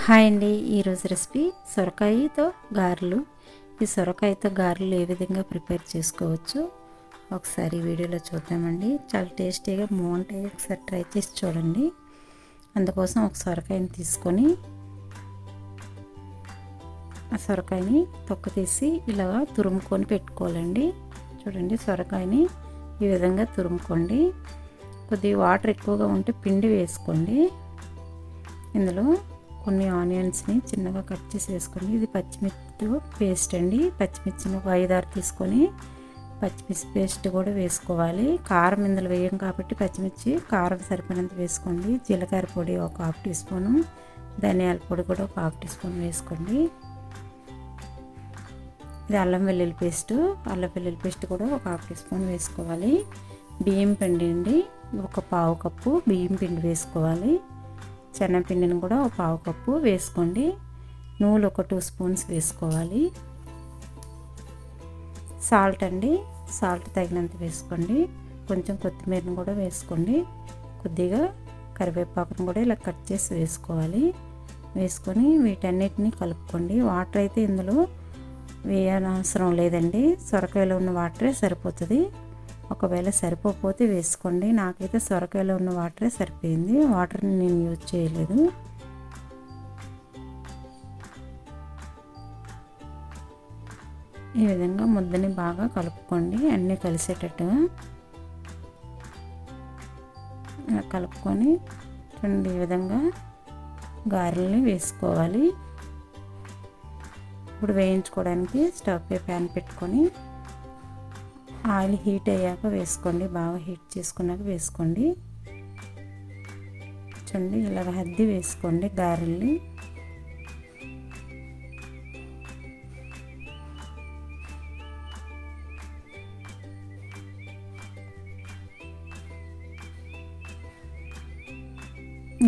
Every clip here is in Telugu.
హాయ్ అండి, ఈరోజు రెసిపీ సొరకాయతో గారెలు. ఈ సొరకాయతో గారెలు ఏ విధంగా ప్రిపేర్ చేసుకోవచ్చు ఒకసారి వీడియోలో చూద్దామండి. చాలా టేస్టీగా బాగుంటాయి, ఒకసారి ట్రై చేసి చూడండి. అందుకోసం ఒక సొరకాయని తీసుకొని ఆ సొరకాయని తొక్క తీసి ఇలాగా తురుముకొని పెట్టుకోవాలండి. చూడండి, సొరకాయని ఈ విధంగా తురుముకోండి. కొద్దిగా వాటర్ ఎక్కువగా ఉంటే పిండి వేసుకోండి. ఇందులో కొన్ని ఆనియన్స్ని చిన్నగా కట్ చేసి వేసుకోండి. ఇది పచ్చిమిర్చి పేస్ట్ అండి. పచ్చిమిర్చిని ఒక 5-6 తీసుకొని పచ్చిమిర్చి పేస్ట్ కూడా వేసుకోవాలి. కారం ఇందులో వేయం కాబట్టి పచ్చిమిర్చి కారం సరిపడినంత వేసుకోండి. జీలకర్ర పొడి ఒక 1/2 టీ స్పూను, ధనియాల పొడి కూడా ఒక 1/2 టీ స్పూన్ వేసుకోండి. ఇది అల్లం వెల్లుల్లి పేస్ట్ కూడా ఒక 1/2 టీ స్పూన్ వేసుకోవాలి. బియ్యం పిండి అండి, ఒక 1/4 కప్పు బియ్యం పిండి వేసుకోవాలి. శనగపిండిని కూడా ఒక 1/4 కప్పు వేసుకోండి. నూనె ఒక 2 స్పూన్స్ వేసుకోవాలి. సాల్ట్ అండి, సాల్ట్ తగినంత వేసుకోండి. కొంచెం కొత్తిమీరని కూడా వేసుకోండి. కొద్దిగా కరివేపాకును కూడా ఇలా కట్ చేసి వేసుకోవాలి. వేసుకొని వీటన్నిటిని కలుపుకోండి. వాటర్ అయితే ఇందులో వేయనవసరం లేదండి, సొరకాయలో ఉన్న వాటరే సరిపోతుంది. ఒకవేళ సరిపోతే వేసుకోండి. నాకైతే సొరకాయలో ఉన్న వాటరే సరిపోయింది, వాటర్ని నేను యూజ్ చేయలేదు. ఈ విధంగా ముద్దని బాగా కలుపుకోండి, అన్నీ కలిసేటట్టుగా ఇలా కలుపుకొని చూడండి. ఈ విధంగా గారెల్ని వేసుకోవాలి. ఇప్పుడు వేయించుకోవడానికి స్టవ్ పై ప్యాన్ పెట్టుకొని ఆయిల్ హీట్ అయ్యాక వేసుకోండి. బాగా హీట్ చేసుకున్నాక వేసుకోండి. చూడండి, ఇలాగ హద్ది వేసుకోండి గారెల్ని.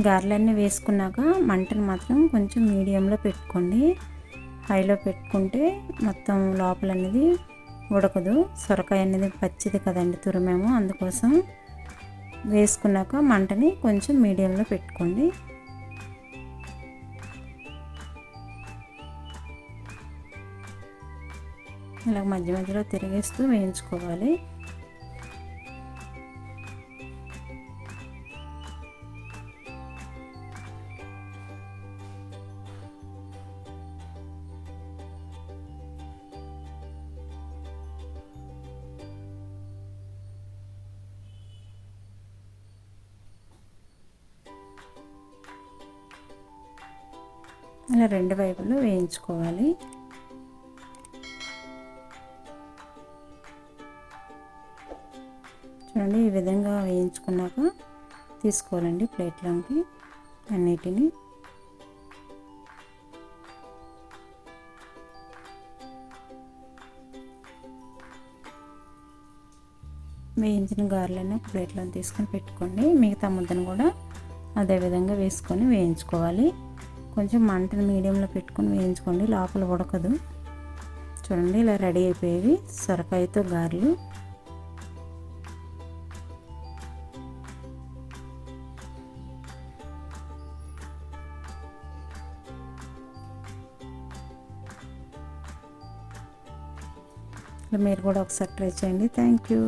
గారెలన్నీ వేసుకున్నాక మంటను మాత్రం కొంచెం మీడియంలో పెట్టుకోండి. హైలో పెట్టుకుంటే మొత్తం లోపల అనేది ఉడకదు. సొరకాయ అనేది పచ్చిది కదండి, తురిమేమో, అందుకోసం వేసుకున్నాక మంటని కొంచెం మీడియంలో పెట్టుకోండి. ఇలా మధ్య మధ్యలో తిరిగేస్తూ వేయించుకోవాలి. ఇలా 2 వైపులు వేయించుకోవాలి. చూడండి, ఈ విధంగా వేయించుకున్నాక తీసుకోవాలండి ప్లేట్లోకి అన్నిటిని. వేయించిన గారెలను ప్లేట్లో తీసుకొని పెట్టుకోండి. మిగతా ముద్దను కూడా అదే విధంగా వేసుకొని వేయించుకోవాలి. కొంచెం మంటను మీడియంలో పెట్టుకొని వేయించుకోండి, లోపల ఉడకదు. చూడండి, ఇలా రెడీ అయిపోయేవి సొరకాయతో గారెలు. మీరు కూడా ఒకసారి ట్రై చేయండి. Thank you.